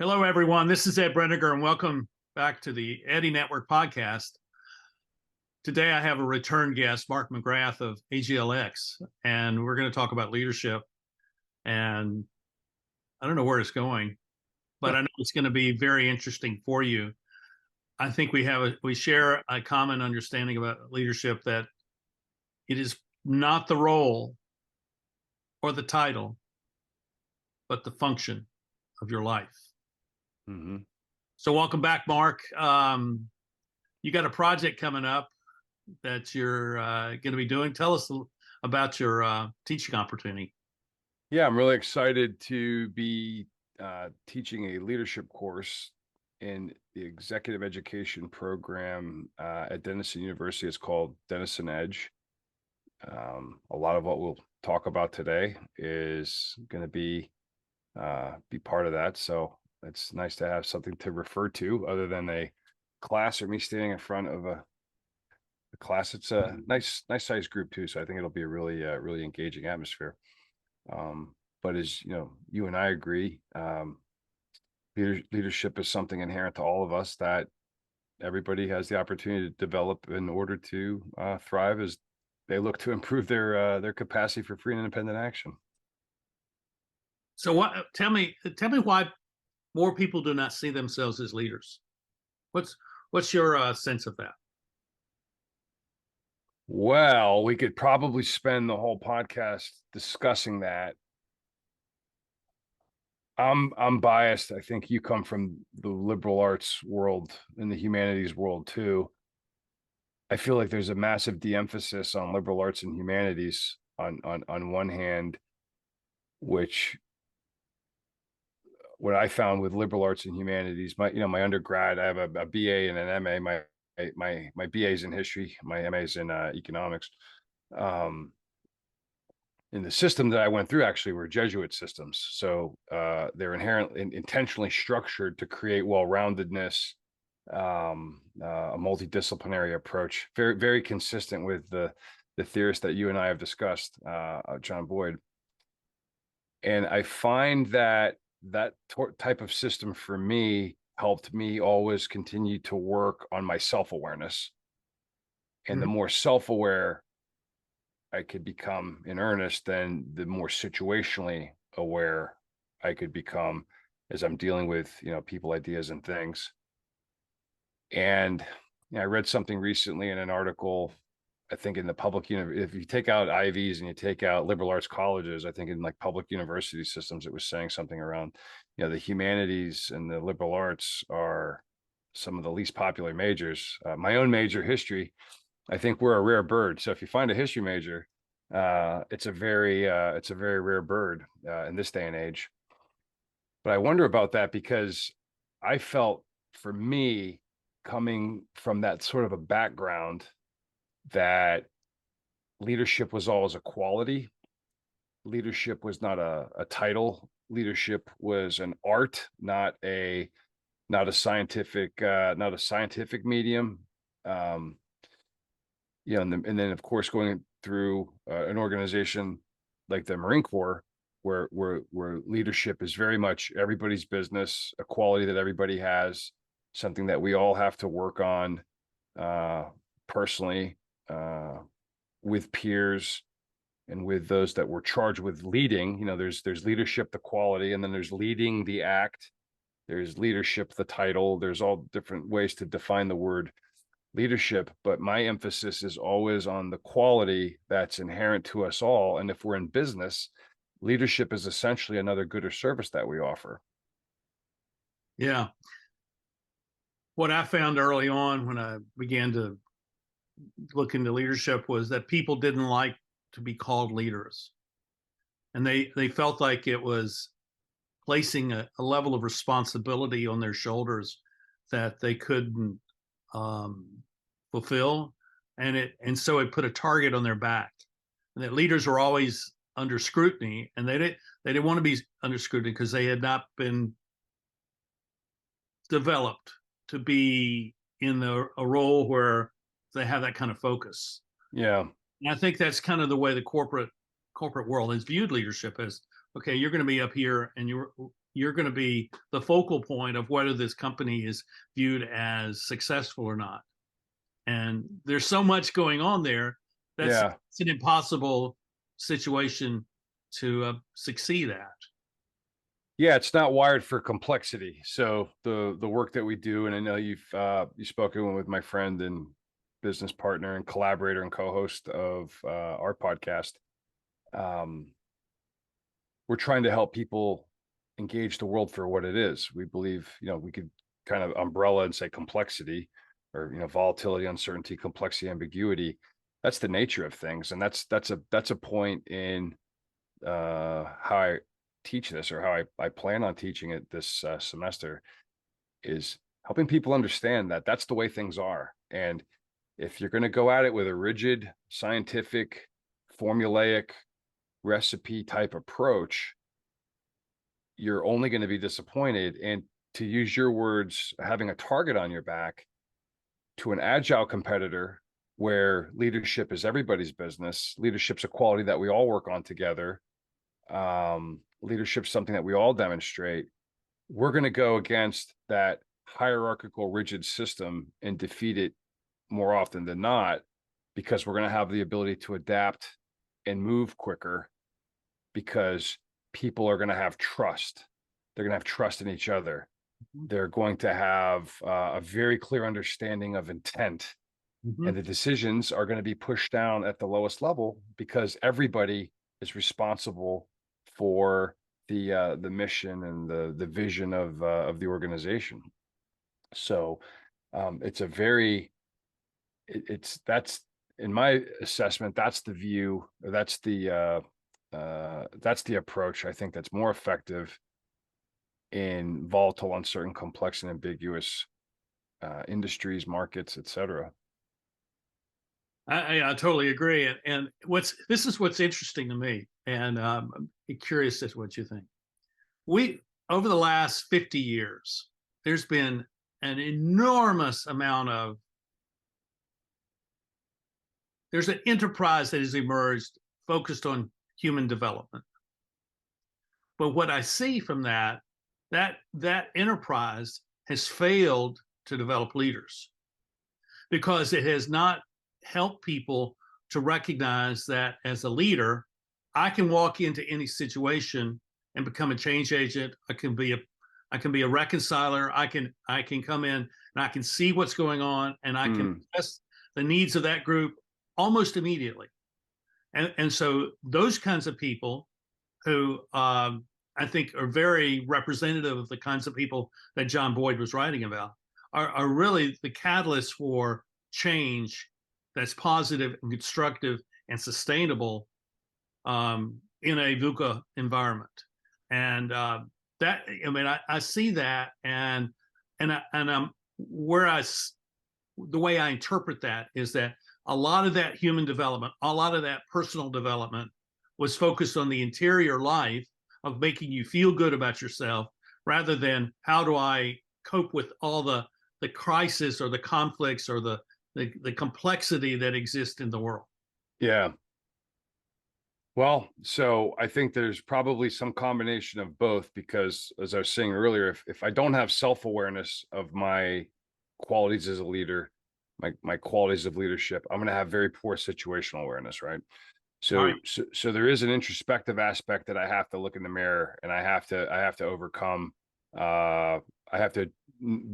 Hello, everyone. This is Ed Brenniger, and welcome back to the Eddie Network podcast. Today, I have a return guest, Mark McGrath of AGLX, and we're going to talk about leadership. And I don't know where it's going, but I know it's going to be very interesting for you. I think we share a common understanding about leadership, that it is not the role or the title, but the function of your life. Mm-hmm. So welcome back, Mark. You got a project coming up that you're going to be doing. Tell us about your teaching opportunity. Yeah, I'm really excited to be teaching a leadership course in the executive education program at Denison University. It's called Denison Edge. A lot of what we'll talk about today is going to be part of that. So it's nice to have something to refer to other than a class or me standing in front of a class. It's a nice sized group too. So I think it'll be a really engaging atmosphere. But as you know, you and I agree, leadership is something inherent to all of us that everybody has the opportunity to develop in order to thrive as they look to improve their capacity for free and independent action. So tell me why more people do not see themselves as leaders. What's your sense of that? Well, we could probably spend the whole podcast discussing that. I'm biased. I think you come from the liberal arts world and the humanities world too. I feel like there's a massive de-emphasis on liberal arts and humanities on one hand, which what I found with liberal arts and humanities, my undergrad, I have a BA and an MA. My BA is in history, my MA is in economics. In the system that I went through actually were Jesuit systems. So they're inherently intentionally structured to create well-roundedness, a multidisciplinary approach, very, very consistent with the theorists that you and I have discussed, John Boyd. And I find that type of system for me helped me always continue to work on my self-awareness. And the more self-aware I could become in earnest, then the more situationally aware I could become as I'm dealing with, people, ideas, and things. And I read something recently in an article, I think in the public university, if you take out IVs and you take out liberal arts colleges, I think in like public university systems, it was saying something around, the humanities and the liberal arts are some of the least popular majors. My own major, history, I think we're a rare bird. So if you find a history major, it's a very rare bird in this day and age. But I wonder about that because I felt, for me, coming from that sort of a background, that leadership was always a quality. Leadership was not a title. Leadership was an art, not a scientific medium. And then of course going through an organization like the Marine Corps, where leadership is very much everybody's business, a quality that everybody has, something that we all have to work on personally, with peers and with those that we're charged with leading. There's leadership, the quality, and then there's leading the act. There's leadership, the title. There's all different ways to define the word leadership, but my emphasis is always on the quality that's inherent to us all. And if we're in business, leadership is essentially another good or service that we offer. Yeah. What I found early on when I began to look into leadership was that people didn't like to be called leaders. And they felt like it was placing a level of responsibility on their shoulders that they couldn't fulfill. And so it put a target on their back. And that leaders were always under scrutiny, and they didn't want to be under scrutiny because they had not been developed to be in a role where they have that kind of focus. Yeah. And I think that's kind of the way the corporate world has viewed leadership as, okay, you're going to be up here and you're going to be the focal point of whether this company is viewed as successful or not. And there's so much going on there. Yeah. It's an impossible situation to succeed at. Yeah, it's not wired for complexity. So the work that we do, and I know you've spoken with my friend and business partner and collaborator and co-host of our podcast. Um, we're trying to help people engage the world for what it is. We believe, we could kind of umbrella and say complexity, or volatility, uncertainty, complexity, ambiguity. That's the nature of things, and that's a point in how I teach this, or how I plan on teaching it this semester, is helping people understand that that's the way things are. And if you're going to go at it with a rigid, scientific, formulaic recipe type approach, you're only going to be disappointed. And to use your words, having a target on your back, to an agile competitor where leadership is everybody's business, leadership's a quality that we all work on together. Leadership's something that we all demonstrate. We're going to go against that hierarchical, rigid system and defeat it more often than not, because we're going to have the ability to adapt and move quicker, because people are going to have trust. They're going to have trust in each other. They're going to have a very clear understanding of intent, and the decisions are going to be pushed down at the lowest level, because everybody is responsible for the mission and the vision of the organization. So that's in my assessment, that's the view, or that's the approach I think that's more effective in volatile, uncertain, complex, and ambiguous industries, markets, etc. I totally agree. And this is what's interesting to me, and I'm curious as to what you think. We Over the last 50 years, there's been an enormous amount of there's an enterprise that has emerged focused on human development. But what I see from that enterprise has failed to develop leaders, because it has not helped people to recognize that as a leader, I can walk into any situation and become a change agent. I can be a reconciler. I can come in and I can see what's going on, and I can address the needs of that group almost immediately. And so those kinds of people who I think are very representative of the kinds of people that John Boyd was writing about are really the catalyst for change that's positive and constructive and sustainable in a VUCA environment. And I see that, and I'm the way I interpret that is that a lot of that human development, a lot of that personal development was focused on the interior life of making you feel good about yourself, rather than how do I cope with all the crisis or the conflicts or the complexity that exists in the world. Yeah. Well, so I think there's probably some combination of both, because as I was saying earlier, if I don't have self-awareness of my qualities as a leader, my qualities of leadership, I'm going to have very poor situational awareness, right? So there is an introspective aspect that I have to look in the mirror, and I have to overcome. I have to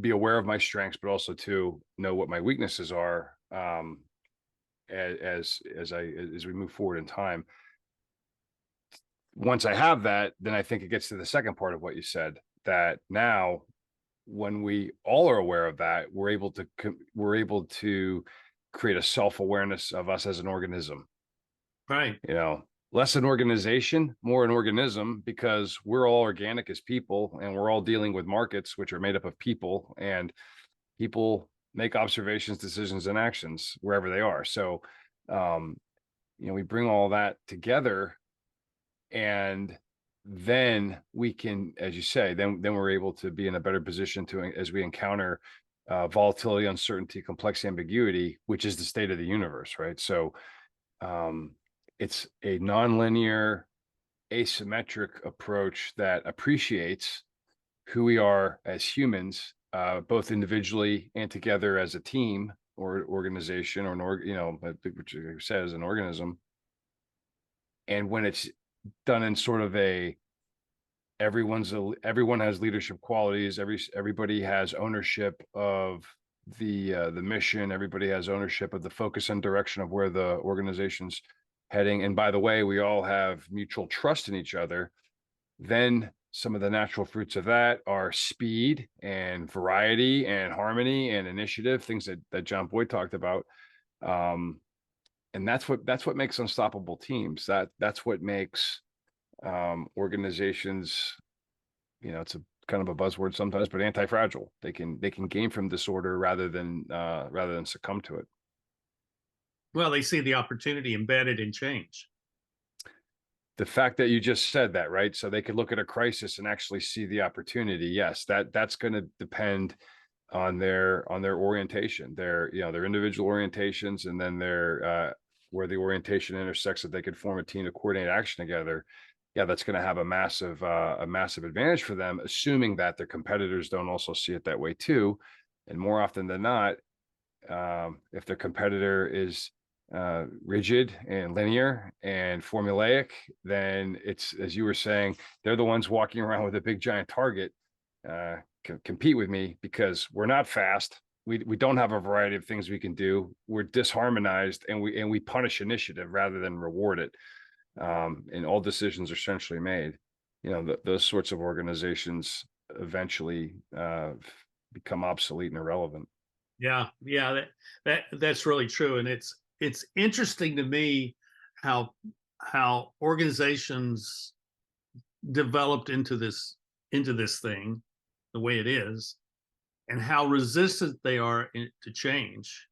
be aware of my strengths, but also to know what my weaknesses are as we move forward in time. Once I have that, then I think it gets to the second part of what you said, that now when we all are aware of that, we're able to create a self-awareness of us as an organism. Right. Less an organization, more an organism, because we're all organic as people, and we're all dealing with markets which are made up of people, and people make observations, decisions, and actions wherever they are. So we bring all that together, and then we can, as you say, then we're able to be in a better position as we encounter volatility, uncertainty, complexity, ambiguity, which is the state of the universe, right? So it's a nonlinear, asymmetric approach that appreciates who we are as humans, both individually and together as a team or organization or which you said is an organism. And when it's done in sort of everyone has leadership qualities. Everybody has ownership of the mission. Everybody has ownership of the focus and direction of where the organization's heading. And by the way, we all have mutual trust in each other. Then some of the natural fruits of that are speed and variety and harmony and initiative, things that John Boyd talked about. And that's what makes unstoppable teams. That's what makes organizations, it's a kind of a buzzword sometimes, but anti-fragile. They can gain from disorder rather than succumb to it. Well, they see the opportunity embedded in change. The fact that you just said that, right? So they could look at a crisis and actually see the opportunity. Yes, that's going to depend on their orientation, their individual orientations, and then their where the orientation intersects, that they could form a team to coordinate action together. Yeah, that's going to have a massive advantage for them, assuming that their competitors don't also see it that way too. And more often than not, if their competitor is rigid and linear and formulaic, then it's, as you were saying, they're the ones walking around with a big giant target, compete with me because we're not fast. We don't have a variety of things we can do. We're disharmonized, and we punish initiative rather than reward it. And all decisions are essentially made. Those sorts of organizations eventually become obsolete and irrelevant. Yeah, that's really true, and it's interesting to me how organizations developed into this thing the way it is, and how resistant they are to change.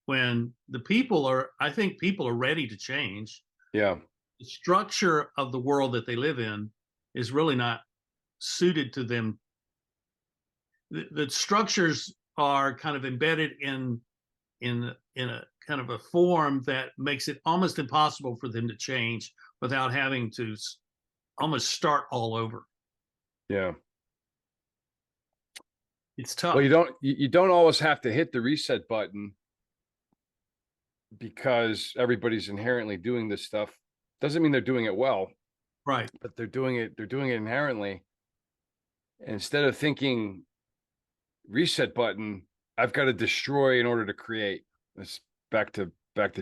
When I think people are ready to change. Yeah. The structure of the world that they live in is really not suited to them. The structures are kind of embedded in a kind of a form that makes it almost impossible for them to change without having to almost start all over. Yeah. It's tough. Well, you don't always have to hit the reset button because everybody's inherently doing this stuff. Doesn't mean they're doing it well, Right. but they're doing it inherently. And instead of thinking reset button, I've got to destroy in order to create. That's back to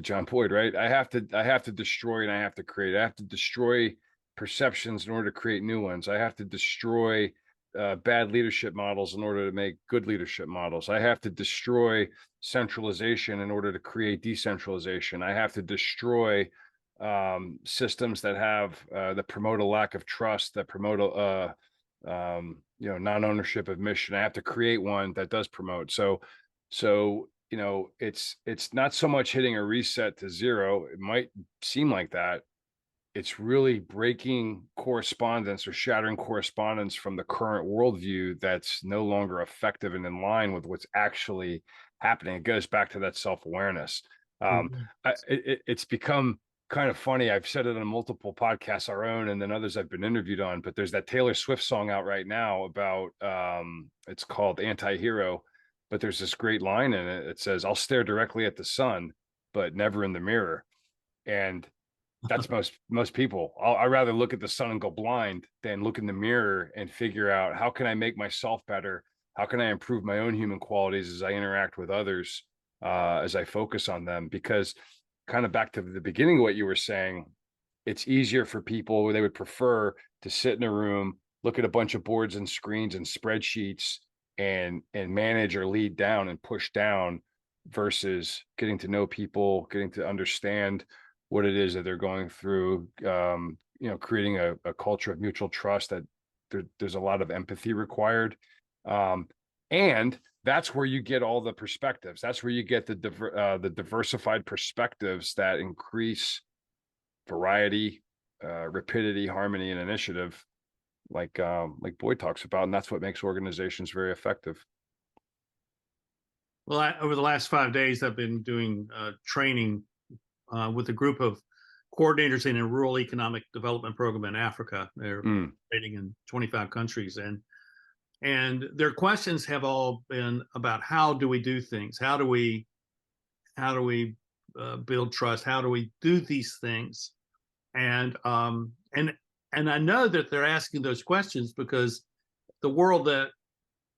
John Boyd, right? I have to destroy and I have to create. I have to destroy perceptions in order to create new ones. I have to destroy bad leadership models in order to make good leadership models. I have to destroy centralization in order to create decentralization. I have to destroy systems that promote a lack of trust, that promote non-ownership of mission. I have to create one that does promote. So it's not so much hitting a reset to zero. It might seem like that. It's really breaking correspondence or shattering correspondence from the current worldview that's no longer effective and in line with what's actually happening. It goes back to that self-awareness. It's become kind of funny. I've said it on multiple podcasts, our own, and then others I've been interviewed on, but there's that Taylor Swift song out right now about, it's called Anti-Hero, but there's this great line in it. It says, "I'll stare directly at the sun, but never in the mirror." And that's most people. I'd rather look at the sun and go blind than look in the mirror and figure out, how can I make myself better? How can I improve my own human qualities as I interact with others, as I focus on them? Because kind of back to the beginning of what you were saying, it's easier for people where they would prefer to sit in a room, look at a bunch of boards and screens and spreadsheets and manage or lead down and push down, versus getting to know people, getting to understand what it is that they're going through, creating a culture of mutual trust, that there's a lot of empathy required. And that's where you get all the perspectives. That's where you get the diversified perspectives that increase variety, rapidity, harmony, and initiative, like Boyd talks about. And that's what makes organizations very effective. Well, over the last 5 days, I've been doing training with a group of coordinators in a rural economic development program in Africa. They're operating in 25 countries, and And their questions have all been about how do we do things? How do we build trust? How do we do these things? And and I know that they're asking those questions because the world that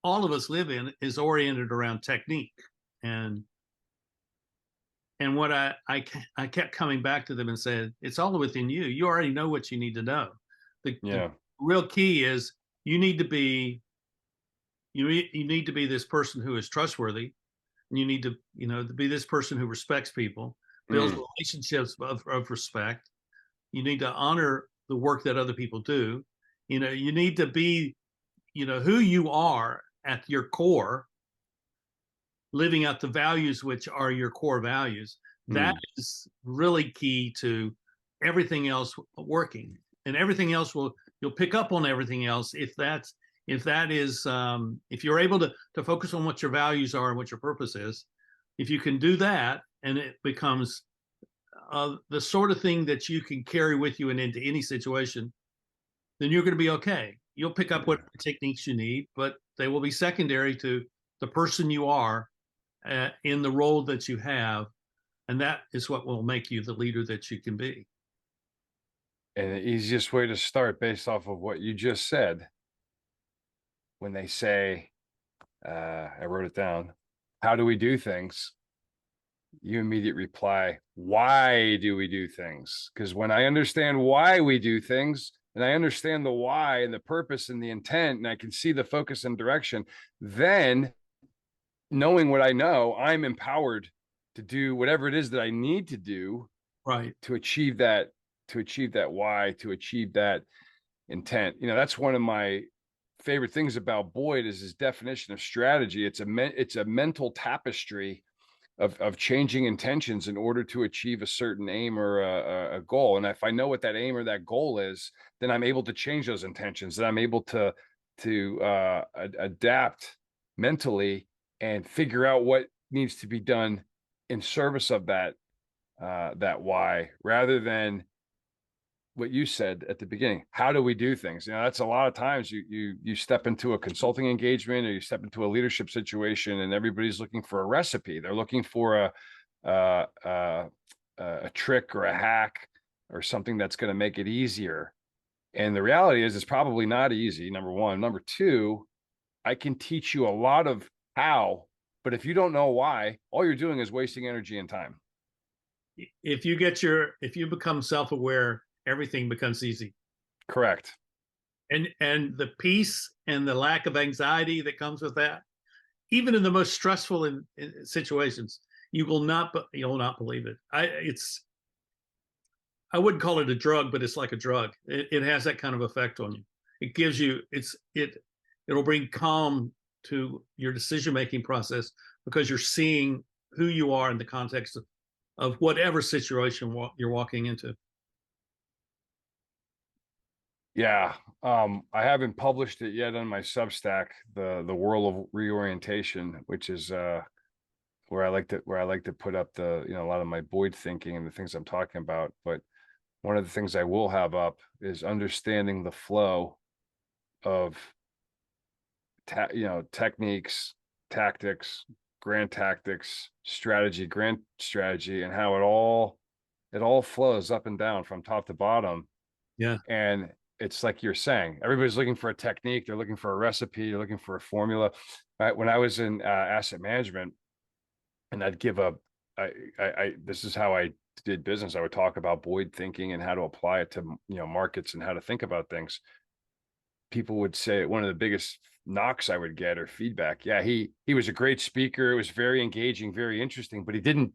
all of us live in is oriented around technique. And what I kept coming back to them and said, it's all within you. You already know what you need to know. The real key is you need to be you need to be this person who is trustworthy. You need to to be this person who respects people, builds relationships of respect. You need to honor the work that other people do. You need to be who you are at your core, living out the values which are your core values. That is really key to everything else working, and everything else you'll pick up on everything else if you're able to focus on what your values are and what your purpose is. If you can do that, and it becomes the sort of thing that you can carry with you and into any situation, then you're going to be okay. You'll pick up what techniques you need, but they will be secondary to the person you are in the role that you have. And that is what will make you the leader that you can be. And the easiest way to start, based off of what you just said, when they say, I wrote it down, how do we do things? You immediately reply, why do we do things? Because when I understand why we do things, and I understand the why and the purpose and the intent, and I can see the focus and direction, then knowing what I know, I'm empowered to do whatever it is that I need to do, right, to achieve that why, to achieve that intent. That's one of my favorite things about Boyd is his definition of strategy. It's a mental tapestry of changing intentions in order to achieve a certain aim or a goal. And if I know what that aim or that goal is, then I'm able to change those intentions. Then I'm able to adapt mentally and figure out what needs to be done in service of that why, rather than what you said at the beginning. How do we do things? That's a lot of times you step into a consulting engagement or you step into a leadership situation and everybody's looking for a recipe. They're looking for a trick or a hack or something that's going to make it easier. And the reality is it's probably not easy, number one. Number two, I can teach you a lot of how, but if you don't know why, all you're doing is wasting energy and time. If you become self-aware, everything becomes easy. Correct. And the peace and the lack of anxiety that comes with that, even in the most stressful in situations, you'll not believe it. I wouldn't call it a drug, but it's like a drug. It has that kind of effect on you. It gives you it'll bring calm to your decision-making process because you're seeing who you are in the context of whatever situation you're walking into. Yeah. I haven't published it yet on my Substack, the World of Reorientation, which is where I like to put up a lot of my Boyd thinking and the things I'm talking about. But one of the things I will have up is understanding the flow of techniques, tactics, grand strategy, and how it all flows up and down from top to bottom. Yeah. And it's like you're saying, everybody's looking for a technique. They're looking for a recipe. They're looking for a formula. Right? When I was in asset management, and I'd give this is how I did business. I would talk about Boyd thinking and how to apply it to markets and how to think about things. People would say one of the biggest knocks I would get or feedback. Yeah, he was a great speaker. It was very engaging, very interesting, but he didn't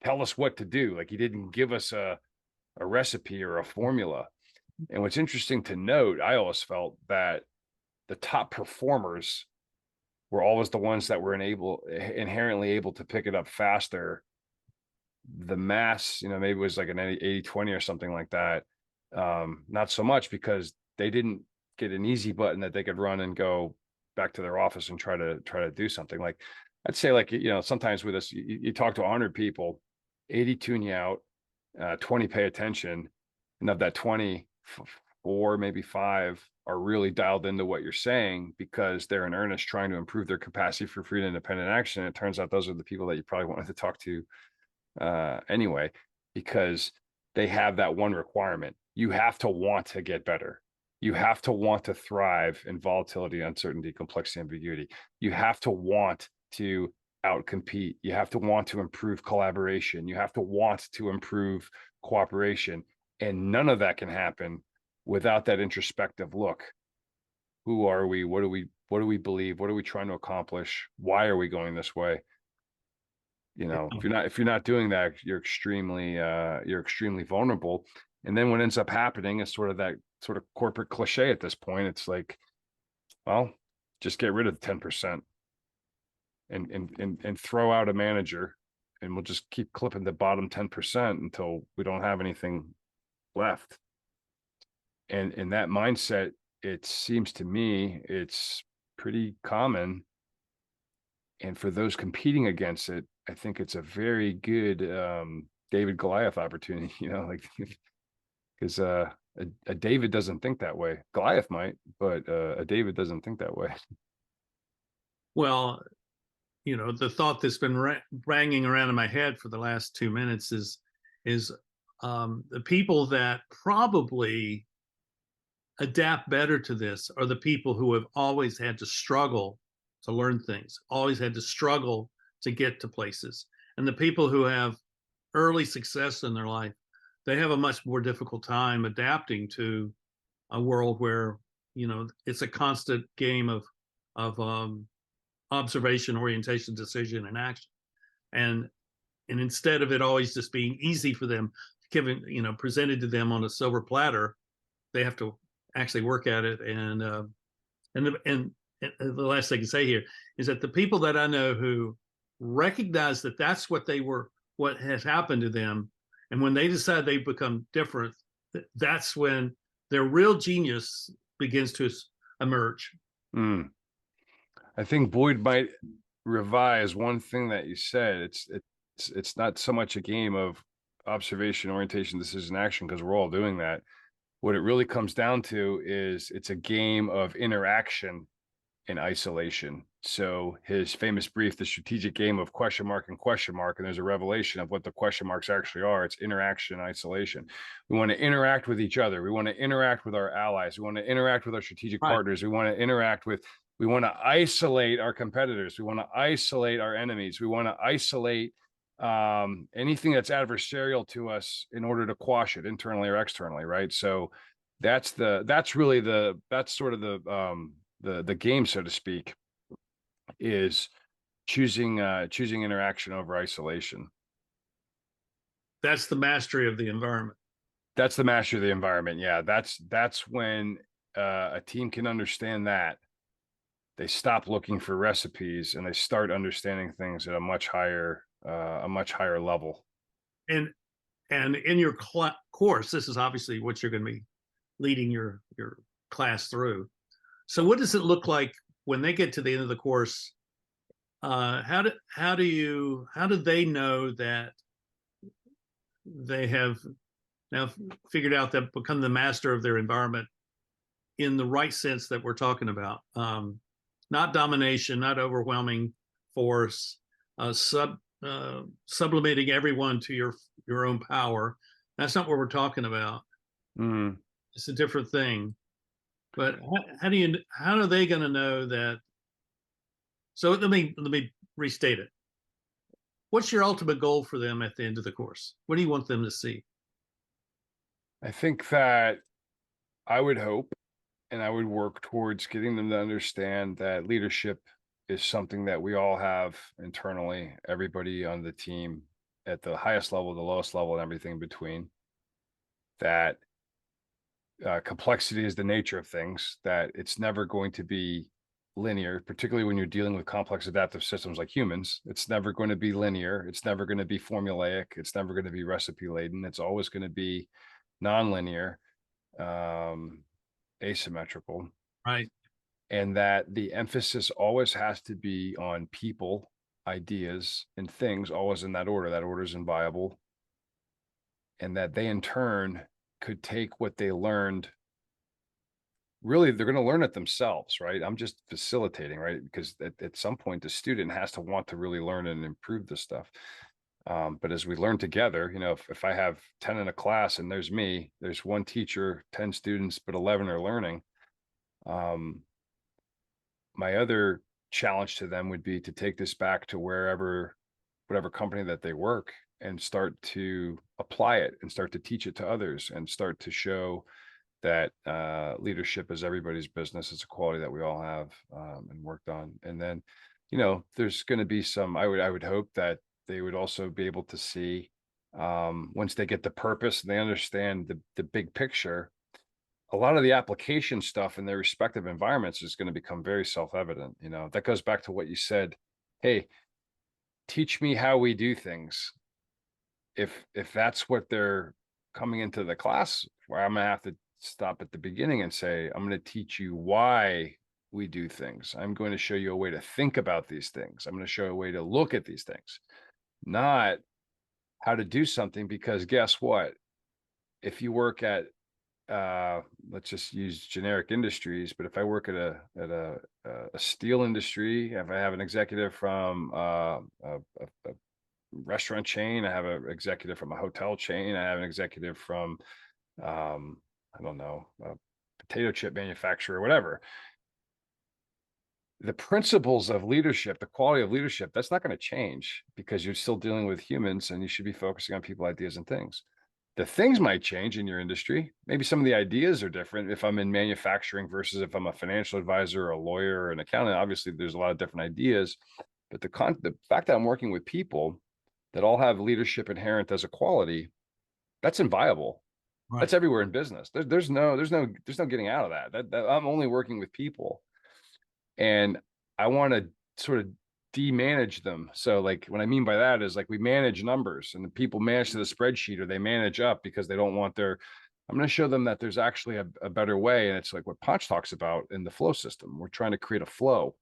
tell us what to do. Like he didn't give us a recipe or a formula. And what's interesting to note, I always felt that the top performers were always the ones that were inherently able to pick it up faster. The mass, maybe it was like an 80-20 or something like that. Not so much, because they didn't get an easy button that they could run and go back to their office and try to do something. Like I'd say, like, sometimes with us, you talk to 100 people, 80 tune you out, 20 pay attention, and of that 20, 4, maybe 5 are really dialed into what you're saying because they're in earnest trying to improve their capacity for free and independent action. And it turns out those are the people that you probably wanted to talk to anyway, because they have that one requirement. You have to want to get better. You have to want to thrive in volatility, uncertainty, complexity, ambiguity. You have to want to outcompete. You have to want to improve collaboration. You have to want to improve cooperation. And none of that can happen without that introspective look. Who are we? What do we believe? What are we trying to accomplish? Why are we going this way? You know, if you're not doing that, you're extremely vulnerable. And then what ends up happening is sort of that sort of corporate cliche at this point. It's like, well, just get rid of the 10% and throw out a manager, and we'll just keep clipping the bottom 10% until we don't have anything left. And in that mindset, it seems to me it's pretty common. And for those competing against it, I think it's a very good David Goliath opportunity, you know, like, because a David doesn't think that way. Goliath might, but a David doesn't think that way. Well, you know, the thought that's been ringing around in my head for the last 2 minutes is the people that probably adapt better to this are the people who have always had to struggle to learn things, always had to struggle to get to places. And the people who have early success in their life, they have a much more difficult time adapting to a world where, you know, it's a constant game of observation, orientation, decision, and action. And instead of it always just being easy for them, given, you know, presented to them on a silver platter, they have to actually work at it. And the last thing I can say here is that the people that I know who recognize that that's what they were, what has happened to them, and when they decide they become different, that's when their real genius begins to emerge. I think Boyd might revise one thing that you said. It's not so much a game of observation, orientation, decision, action, because we're all doing that. What it really comes down to is it's a game of interaction and isolation. So his famous brief, The Strategic Game of Question Mark, and there's a revelation of what the question marks actually are. It's interaction and isolation. We want to interact with each other. We want to interact with our allies. We want to interact with our strategic partners. We want to isolate our competitors. We want to isolate our enemies. We want to isolate anything that's adversarial to us in order to quash it internally or externally, right? So that's really the game, so to speak, is choosing interaction over isolation. That's the mastery of the environment. That's the mastery of the environment. Yeah, that's when a team can understand that. They stop looking for recipes and they start understanding things at a much higher level. And in your course, this is obviously what you're going to be leading your class through. So what does it look like when they get to the end of the course? How do they know that they have now figured out that become the master of their environment in the right sense that we're talking about? Not domination, not overwhelming force, sublimating everyone to your own power. That's not what we're talking about. It's a different thing. But how are they going to know that? So let me restate it. What's your ultimate goal for them at the end of the course? What do you want them to see? I think that I would hope and I would work towards getting them to understand that leadership is something that we all have internally, everybody on the team at the highest level, the lowest level, and everything in between. That complexity is the nature of things, that it's never going to be linear, particularly when you're dealing with complex adaptive systems like humans. It's never going to be linear. It's never going to be formulaic. It's never going to be recipe laden. It's always going to be nonlinear, asymmetrical. Right. And that the emphasis always has to be on people, ideas, and things, always in that order. That order is inviolable. And that they in turn could take what they learned really they're going to learn it themselves, right? I'm just facilitating, right? Because at some point the student has to want to really learn and improve this stuff. But as we learn together, if I have 10 in a class and there's one teacher, 10 students, but 11 are learning. My other challenge to them would be to take this back to whatever company that they work, and start to apply it and start to teach it to others and start to show that leadership is everybody's business. It's a quality that we all have and worked on. And then, there's going to be I would hope that they would also be able to see, once they get the purpose and they understand the big picture, a lot of the application stuff in their respective environments is going to become very self-evident. That goes back to what you said. Hey, teach me how we do things. If that's what they're coming into the class, where I'm going to have to stop at the beginning and say, I'm going to teach you why we do things. I'm going to show you a way to think about these things. I'm going to show you a way to look at these things, not how to do something. Because guess what? If you work at, let's just use generic industries, but if I work at a steel industry, if I have an executive from a restaurant chain, I have an executive from a hotel chain, I have an executive from I don't know, a potato chip manufacturer, whatever. The principles of leadership, the quality of leadership, that's not going to change, because you're still dealing with humans and you should be focusing on people, ideas, and things. The things might change in your industry. Maybe some of the ideas are different. If I'm in manufacturing versus if I'm a financial advisor or a lawyer or an accountant, obviously there's a lot of different ideas. But the fact that I'm working with people that all have leadership inherent as a quality, that's inviolable. Right. That's everywhere in business. There's no getting out of that. I'm only working with people, and I want to sort of de-manage them. So like what I mean by that is, like, we manage numbers and the people manage to the spreadsheet, or they manage up because they don't want I'm going to show them that there's actually a better way. And it's like what Ponch talks about in the flow system. We're trying to create a flow.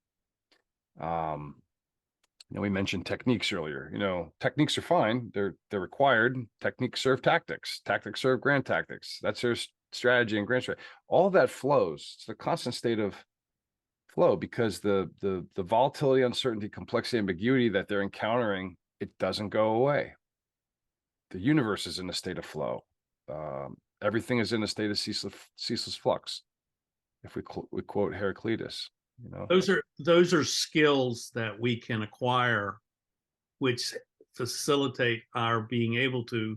We mentioned techniques earlier. Techniques are fine. They're required. Techniques serve tactics. Tactics serve grand tactics. That's their strategy and grand strategy. All that flows. It's a constant state of flow, because the volatility, uncertainty, complexity, ambiguity that they're encountering, it doesn't go away. The universe is in a state of flow. Everything is in a state of ceaseless flux. If we quote Heraclitus. Those are skills that we can acquire, which facilitate our being able to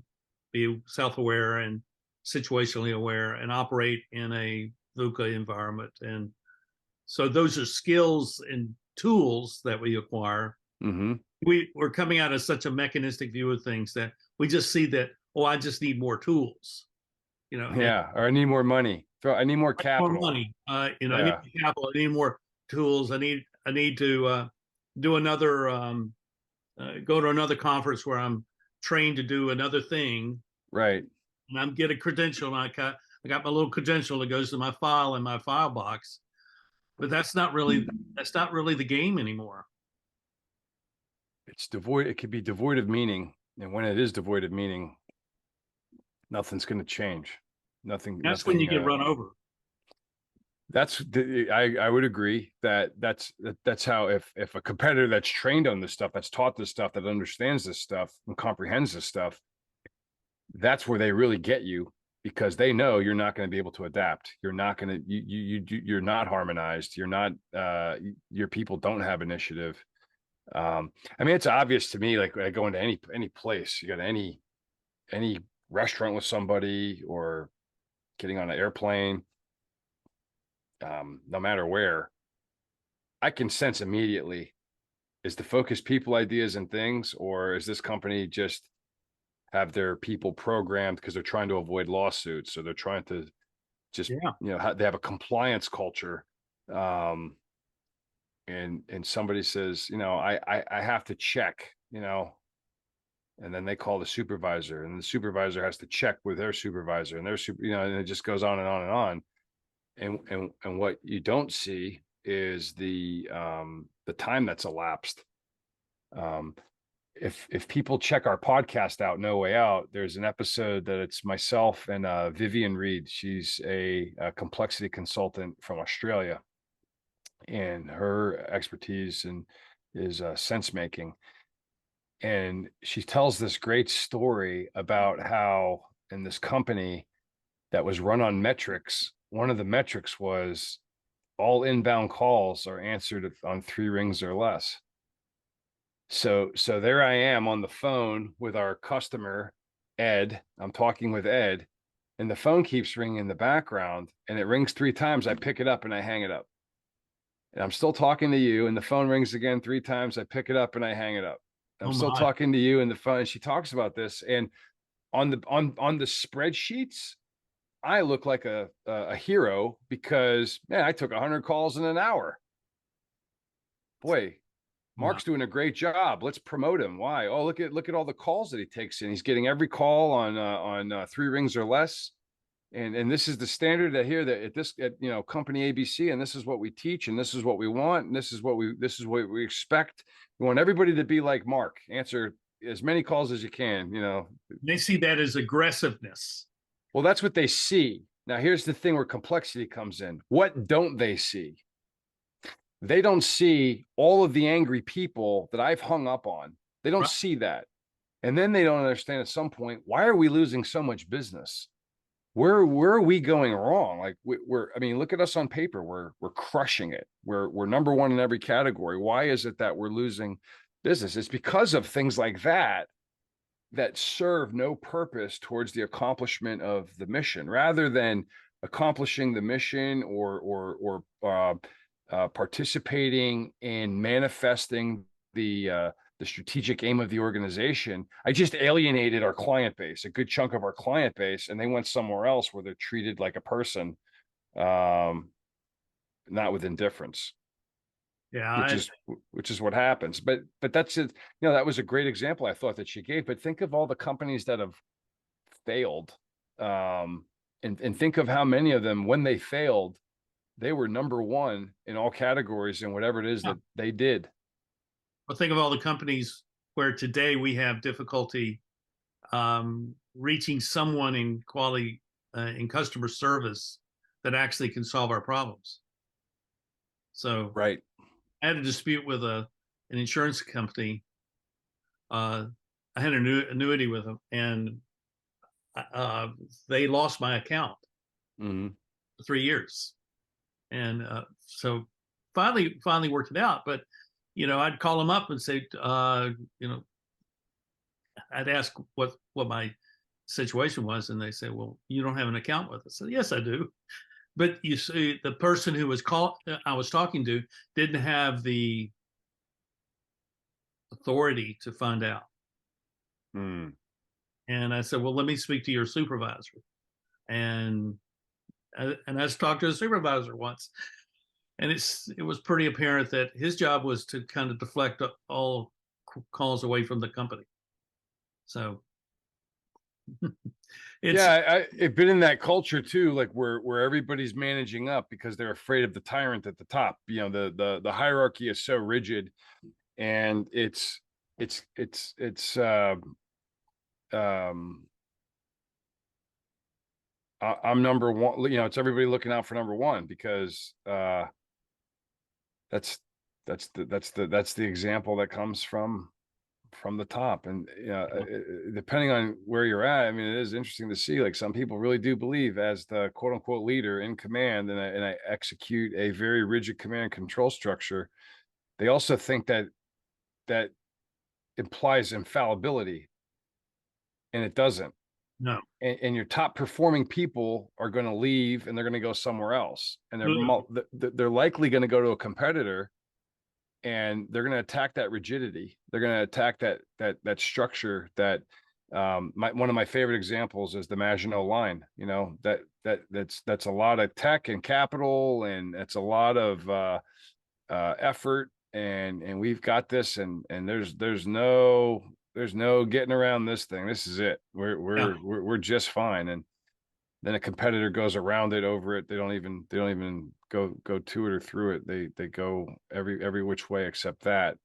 be self-aware and situationally aware and operate in a VUCA environment. And so those are skills and tools that we acquire. Mm-hmm. We're coming out of such a mechanistic view of things that we just see that, I just need more tools. Yeah, or I need more money. I need more capital. More money. I need more capital. I need more tools. I need to do another go to another conference where I'm trained to do another thing. Right. And I'm get a credential. And I got my little credential that goes to my file in my file box. But that's not really the game anymore. It's devoid. It could be devoid of meaning, and when it is devoid of meaning, nothing's going to change. Nothing. That's when you get run over. I would agree that's how, if a competitor that's trained on this stuff, that's taught this stuff, that understands this stuff and comprehends this stuff, that's where they really get you, because they know you're not going to be able to adapt. You're not going to you're not harmonized. You're not your people don't have initiative. I mean, it's obvious to me, like when I go into any place, you got any restaurant with somebody, or getting on an airplane, no matter where, I can sense immediately, is the focus people, ideas, and things, or is this company just have their people programmed because they're trying to avoid lawsuits, so they're trying to just they have a compliance culture, and somebody says, I have to check, and then they call the supervisor, and the supervisor has to check with their supervisor, and and it just goes on and on and on. And what you don't see is the time that's elapsed. if people check our podcast out, No Way Out, there's an episode that it's myself and Vivian Reed. She's a complexity consultant from Australia, and her expertise is sense making. And she tells this great story about how in this company that was run on metrics, one of the metrics was all inbound calls are answered on 3 rings or less. So there I am on the phone with our customer, Ed. I'm talking with Ed, and the phone keeps ringing in the background, and it rings 3 times. I pick it up and I hang it up. And I'm still talking to you, and the phone rings again 3 times. I pick it up and I hang it up. I'm Oh still my. talking to you, and the phone. And she talks about this, and on the spreadsheets, I look like a hero because, man, I took 100 calls in an hour. Boy, No. Mark's doing a great job. Let's promote him. Why? Oh, look at all the calls that he takes in. He's getting every call on 3 rings or less. And this is the standard that here that at company ABC, and this is what we teach, and this is what we want, and this is what we expect. We want everybody to be like Mark. Answer as many calls as you can. They see that as aggressiveness. Well, that's what they see. Now, here's the thing where complexity comes in. What don't they see? They don't see all of the angry people that I've hung up on. They don't Right. see that. And then they don't understand at some point, why are we losing so much business? Where are we going wrong? Like I mean, look at us on paper. We're crushing it. We're number one in every category. Why is it that we're losing business? It's because of things like that serve no purpose towards the accomplishment of the mission, rather than accomplishing the mission or participating in manifesting the strategic aim of the organization. I just alienated our client base, a good chunk of our client base, and they went somewhere else where they're treated like a person, not with indifference, Yeah. which is what happens. But that's it. That was a great example I thought that she gave. But think of all the companies that have failed, and think of how many of them, when they failed, they were number one in all categories in whatever it is that they did. Well, think of all the companies where today we have difficulty reaching someone in quality in customer service that actually can solve our problems. So Right. I had a dispute with an insurance company. I had an annuity with them, and they lost my account Mm-hmm. for 3 years, and so finally worked it out. But I'd call them up and say, I'd ask what my situation was, and they say, "Well, you don't have an account with us." I said, "Yes, I do." But you see, the person who I was talking to didn't have the authority to find out. Mm. And I said, "Well, let me speak to your supervisor." And I just talked to a supervisor once, and it was pretty apparent that his job was to kind of deflect all calls away from the company. So it's I've been in that culture too, like where everybody's managing up because they're afraid of the tyrant at the top. The hierarchy is so rigid, and it's I'm number one. It's everybody looking out for number one because that's the example that comes from the top. And depending on where you're at, I mean, it is interesting to see, like, some people really do believe, as the quote unquote leader in command, and I execute a very rigid command and control structure, they also think that implies infallibility, and it doesn't. no. And your top performing people are going to leave, and they're going to go somewhere else, and they're likely going to go to a competitor, and they're going to attack that rigidity. They're going to attack that structure. That one of my favorite examples is the Maginot Line. That's a lot of tech and capital, and it's a lot of effort, and we've got this, and there's no getting around this thing. This is it. We're just fine. And then a competitor goes around it, over it. They don't even go to it or through it. They go every which way except that.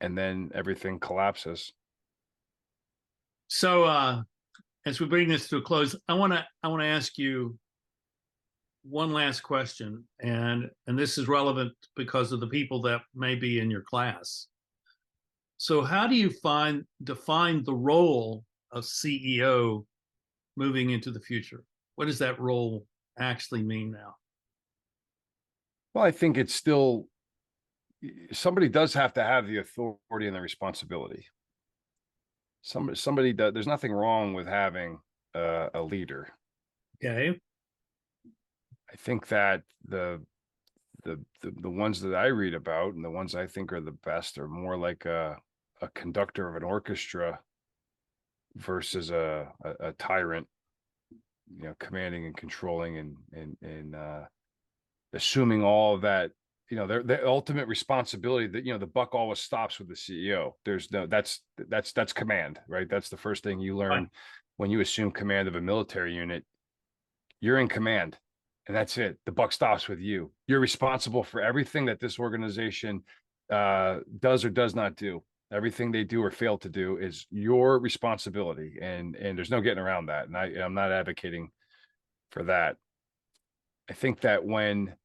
and then everything collapses. So as we bring this to a close, I want to ask you one last question, and this is relevant because of the people that may be in your class. So how do you define the role of CEO moving into the future? What does that role actually mean now? Well, I think it's still, somebody does have to have the authority and the responsibility. Somebody does. There's nothing wrong with having a leader. Okay. I think that the ones that I read about and the ones I think are the best are more like a conductor of an orchestra versus a tyrant, commanding and controlling and assuming all of that. The ultimate responsibility that, the buck always stops with the CEO. There's no, that's command, right? That's the first thing you learn when you assume command of a military unit. You're in command, and that's it. The buck stops with you. You're responsible for everything that this organization does or does not do. Everything they do or fail to do is your responsibility, and there's no getting around that. And I'm not advocating for that. I think that when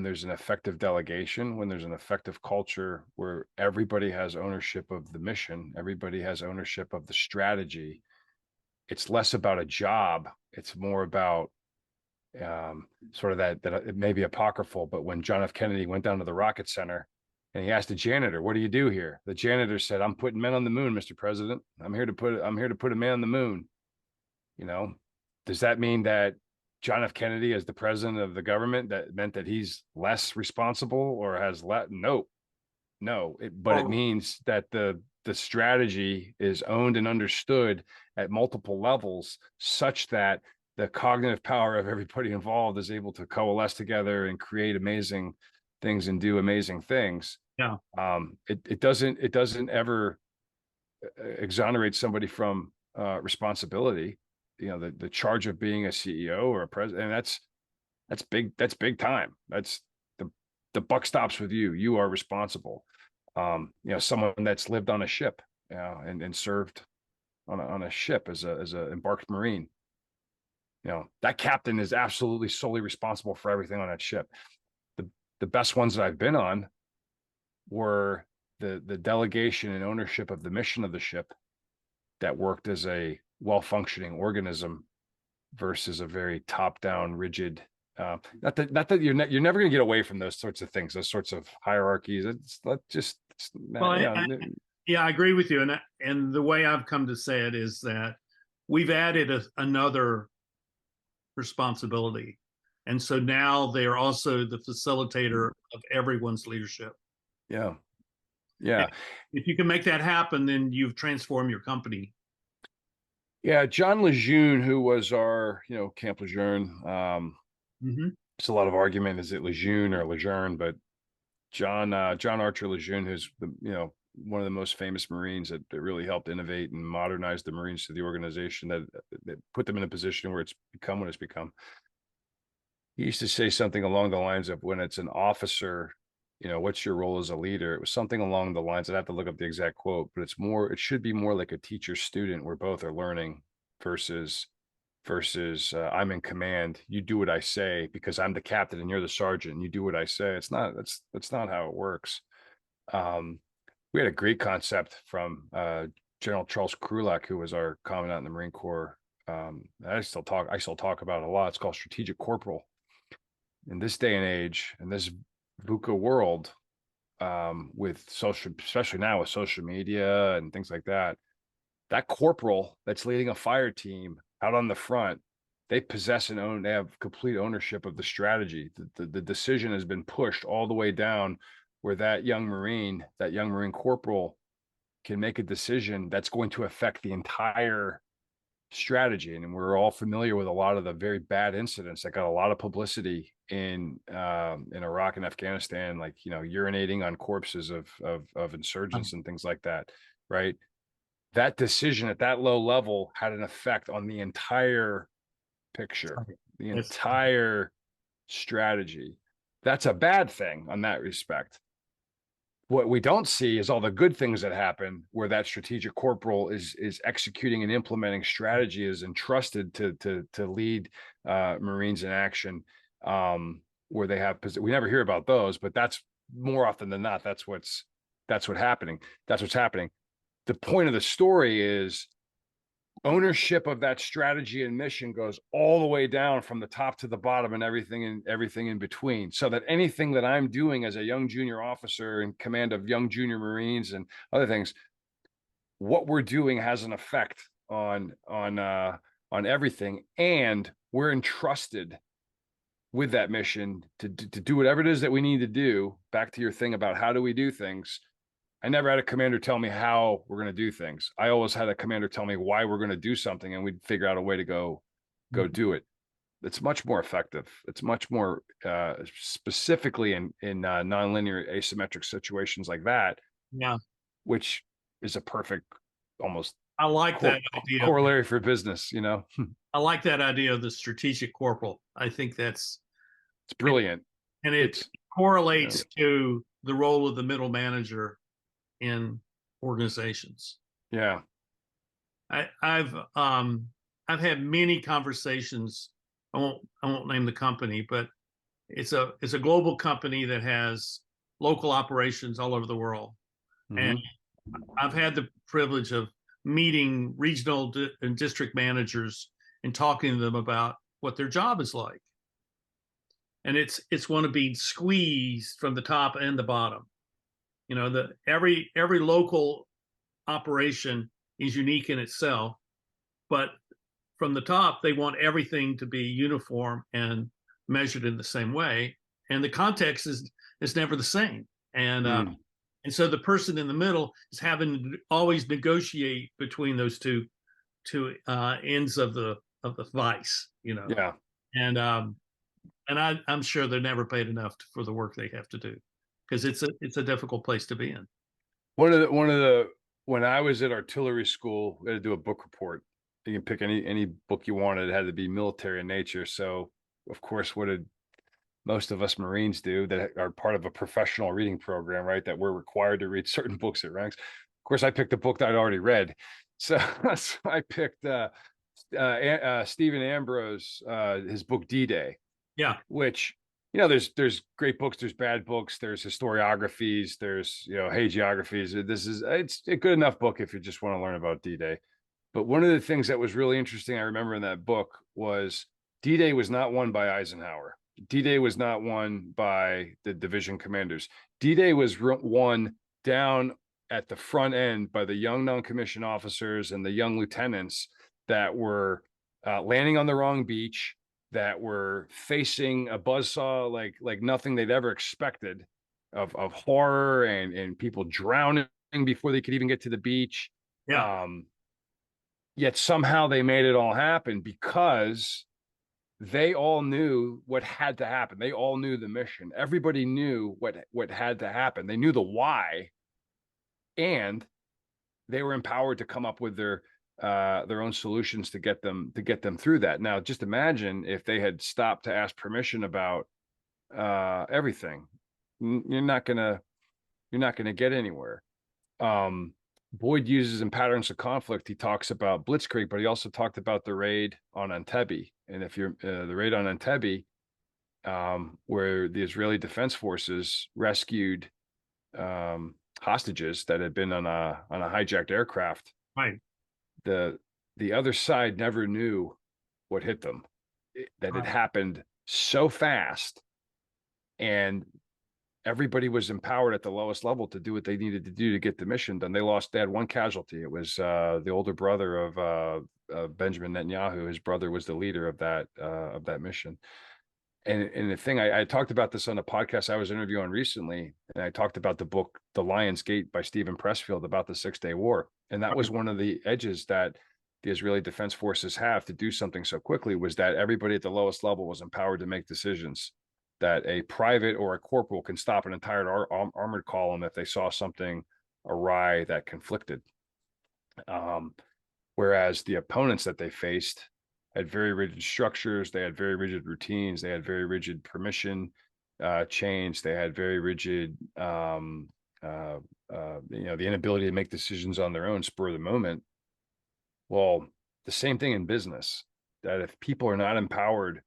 there's an effective delegation, when there's an effective culture where everybody has ownership of the mission, everybody has ownership of the strategy, it's less about a job. It's more about sort of that it may be apocryphal, but when John F. Kennedy went down to the Rocket Center and he asked the janitor, "What do you do here?" The janitor said, "I'm putting men on the moon, Mr. President. I'm here to put a man on the moon." Does that mean that John F. Kennedy, as the president of the government, that meant that he's less responsible or has less? No, but it means that the strategy is owned and understood at multiple levels, such that the cognitive power of everybody involved is able to coalesce together and create amazing things and do amazing things. Yeah. It doesn't ever exonerate somebody from responsibility. The charge of being a CEO or a president, and that's big time. That's the buck stops with you. You are responsible. Someone that's lived on a ship, and served on a ship as a embarked Marine. That captain is absolutely solely responsible for everything on that ship. The best ones that I've been on were the delegation and ownership of the mission of the ship that worked as a well-functioning organism versus a very top-down, rigid. Not that you're never going to get away from those sorts of things, those sorts of hierarchies. I agree with you, and the way I've come to say it is that we've added another responsibility, and so now they are also the facilitator of everyone's leadership. Yeah. And if you can make that happen, then you've transformed your company. Yeah, John Lejeune, who was our, Camp Lejeune. It's a lot of argument, is it Lejeune or Lejeune, but John Archer Lejeune, who's one of the most famous Marines that really helped innovate and modernize the Marines to the organization that put them in a position where it's become what it's become. He used to say something along the lines of, when it's an officer, what's your role as a leader? It was something along the lines, I'd have to look up the exact quote, but it should be more like a teacher student where both are learning versus I'm in command. You do what I say because I'm the captain and you're the sergeant. And you do what I say. That's not how it works. We had a great concept from General Charles Krulak, who was our commandant in the Marine Corps. I still talk about it a lot. It's called strategic corporal. In this day and age, in this VUCA world, with social, especially now with social media and things like that corporal that's leading a fire team out on the front, they possess and they have complete ownership of the strategy. The decision has been pushed all the way down where that young Marine corporal can make a decision that's going to affect the entire strategy. And we're all familiar with a lot of the very bad incidents that got a lot of publicity in Iraq and Afghanistan, like, urinating on corpses of insurgents and things like that, right? That decision at that low level had an effect on the entire picture, the entire strategy. That's a bad thing on that respect. What we don't see is all the good things that happen where that strategic corporal is executing and implementing strategy, is entrusted to lead Marines in action, where they have, we never hear about those, but that's more often than not, that's what's happening. That's what's happening. The point of the story is ownership of that strategy and mission goes all the way down from the top to the bottom, and everything in between, so that anything that I'm doing as a young junior officer in command of young junior Marines and other things, what we're doing has an effect on everything, and we're entrusted with that mission to do whatever it is that we need to do. Back to your thing about how do we do things, I never had a commander tell me how we're going to do things. I always had a commander tell me why we're going to do something, and we'd figure out a way to go do it. It's much more effective. It's much more specifically in nonlinear asymmetric situations like that. Yeah, Which is a perfect, almost I like that idea. Corollary for business. I like that idea of the strategic corporal. I think it's brilliant, and it correlates to the role of the middle manager in organizations. Yeah. I've had many conversations. I won't name the company, but it's a global company that has local operations all over the world. Mm-hmm. And I've had the privilege of meeting regional and district managers and talking to them about what their job is like. And it's one of being squeezed from the top and the bottom. Every local operation is unique in itself, but from the top, they want everything to be uniform and measured in the same way. And the context is never the same. And so the person in the middle is having to always negotiate between those two ends of the vice, Yeah. And I'm sure they're never paid enough for the work they have to do, because it's a difficult place to be in. When I was at artillery school, we had to do a book report. You can pick any book you wanted. It had to be military in nature. So, of course, what did most of us Marines do that are part of a professional reading program, right? That we're required to read certain books at ranks. Of course, I picked a book that I'd already read. So I picked Stephen Ambrose, his book D-Day. Yeah. Which, there's great books, there's bad books, there's historiographies, there's, hagiographies. It's a good enough book if you just want to learn about D-Day. But one of the things that was really interesting, I remember in that book, was D-Day was not won by Eisenhower. D-Day was not won by the division commanders. D-Day was won down at the front end by the young non-commissioned officers and the young lieutenants that were landing on the wrong beach, that were facing a buzzsaw like nothing they'd ever expected, of horror and people drowning before they could even get to the beach. Yeah. Yet somehow they made it all happen because they all knew what had to happen. They all knew the mission. Everybody knew what had to happen. They knew the why, and they were empowered to come up with their own solutions to get them through that. Now, just imagine if they had stopped to ask permission about everything. You're not gonna get anywhere. Boyd uses in Patterns of Conflict, he talks about Blitzkrieg, but he also talked about the raid on Entebbe. And if you're the raid on Entebbe, where the Israeli Defense Forces rescued hostages that had been on a hijacked aircraft. Right. The other side never knew what hit them. That it happened so fast, and everybody was empowered at the lowest level to do what they needed to do to get the mission done. They had one casualty. It was the older brother of Benjamin Netanyahu. His brother was the leader of that mission. And the thing, I talked about this on a podcast I was interviewing recently, and I talked about the book The Lion's Gate by Stephen Pressfield about the 6-Day War. And that was one of the edges that the Israeli Defense Forces have to do something so quickly, was that everybody at the lowest level was empowered to make decisions. That a private or a corporal can stop an entire armored column if they saw something awry that conflicted. Whereas the opponents that they faced had very rigid structures, they had very rigid routines, they had very rigid permission chains, they had very rigid the inability to make decisions on their own, spur of the moment. Well, the same thing in business, that if people are not empowered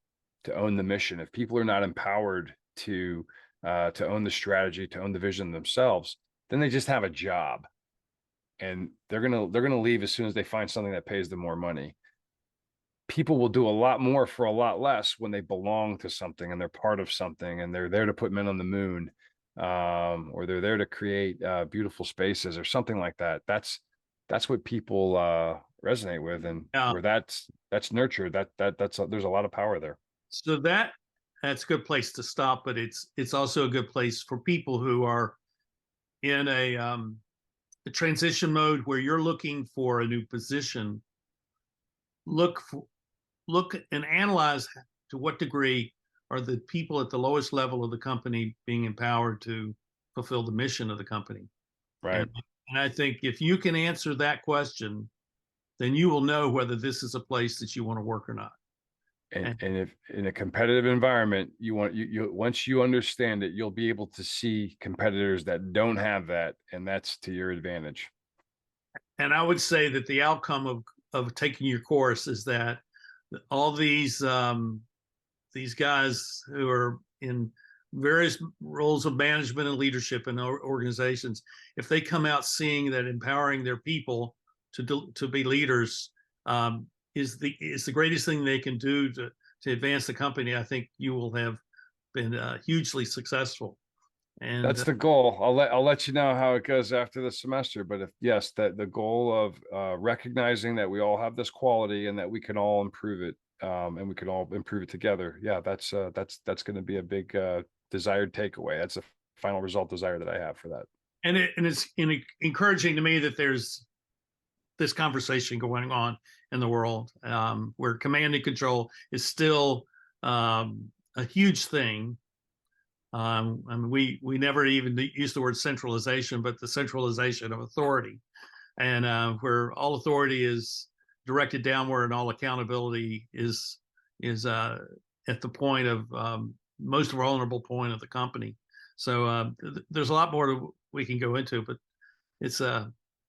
to own the mission, if people are not empowered to own the strategy, to own the vision themselves, then they just have a job, and they're gonna leave as soon as they find something that pays them more money. People will do a lot more for a lot less when they belong to something and they're part of something and they're there to put men on the moon, or they're there to create beautiful spaces or something like that. That's what people resonate with, and Yeah. where that's nurtured, there's a lot of power there. So that's a good place to stop, but it's also a good place for people who are in a transition mode where you're looking for a new position. Look and analyze to what degree are the people at the lowest level of the company being empowered to fulfill the mission of the company. Right. And I think if you can answer that question, then you will know whether this is a place that you want to work or not. And if in a competitive environment, you once you understand it, you'll be able to see competitors that don't have that, and that's to your advantage. And I would say that the outcome of taking your course is that all these guys who are in various roles of management and leadership in organizations, if they come out seeing that empowering their people to be leaders is the greatest thing they can do to advance the company, I think you will have been hugely successful. And That's the goal. I'll let you know how it goes after the semester. But if yes, that the goal of recognizing that we all have this quality and that we can all improve it, and we can all improve it together. Yeah, that's going to be a big desired takeaway. That's a final result desire that I have for that. And it's encouraging to me that there's this conversation going on in the world where command and control is still a huge thing. I mean, we never even use the word centralization, but the centralization of authority, and where all authority is directed downward and all accountability is at the point of most vulnerable point of the company. So there's a lot more we can go into, but it's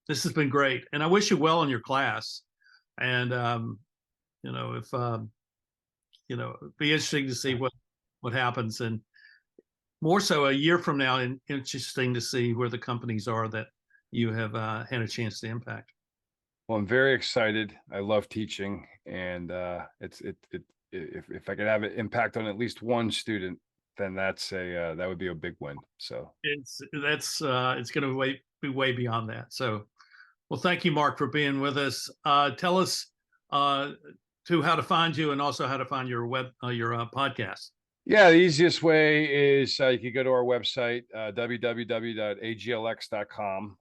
this has been great, and I wish you well in your class. And if it'd be interesting to see what happens, and more so a year from now, and interesting to see where the companies are that you have had a chance to impact. Well, I'm very excited. I love teaching, and if I could have an impact on at least one student, then that would be a big win. So It's going to be way beyond that. So, well, thank you, Mark, for being with us. Tell us how to find you, and also how to find your podcast. yeah, the easiest way is you could go to our website, www.aglx.com,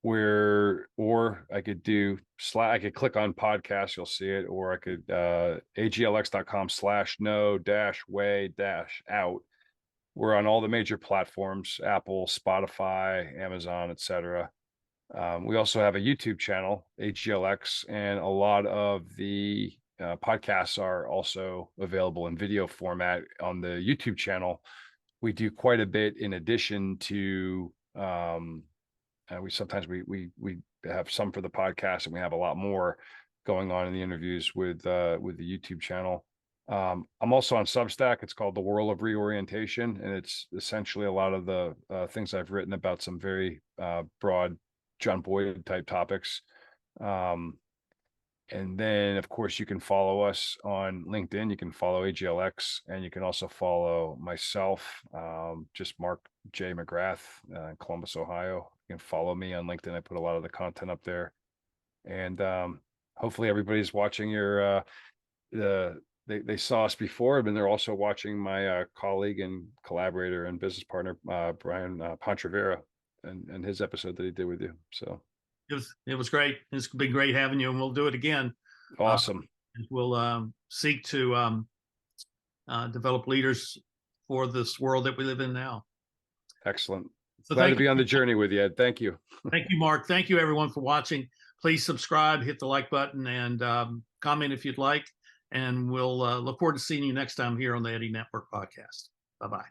or I could click on podcast, you'll see it, or I could aglx.com/no-way-out. We're on all the major platforms: Apple, Spotify, Amazon, etc. We also have a YouTube channel, AGLX, and a lot of the podcasts are also available in video format on the YouTube channel. We do quite a bit in addition to we have some for the podcast, and we have a lot more going on in the interviews with the YouTube channel. I'm also on Substack. It's called The World of Reorientation, and it's essentially a lot of the things I've written about some very broad John Boyd type topics. And then, of course, you can follow us on LinkedIn. You can follow AGLX, and you can also follow myself, just Mark J. McGrath, in Columbus, Ohio. You can follow me on LinkedIn. I put a lot of the content up there. And hopefully everybody's watching they saw us before, but they're also watching my colleague and collaborator and business partner, Brian Pontrevera, and his episode that he did with you. So it was great. It's been great having you, and we'll do it again. Awesome. We'll seek to develop leaders for this world that we live in now. Excellent. So glad to be on the journey with you, Ed. Thank you. Thank you, Mark. Thank you, everyone, for watching. Please subscribe, hit the like button, and comment if you'd like. And we'll look forward to seeing you next time here on the Eddie Network podcast. Bye-bye.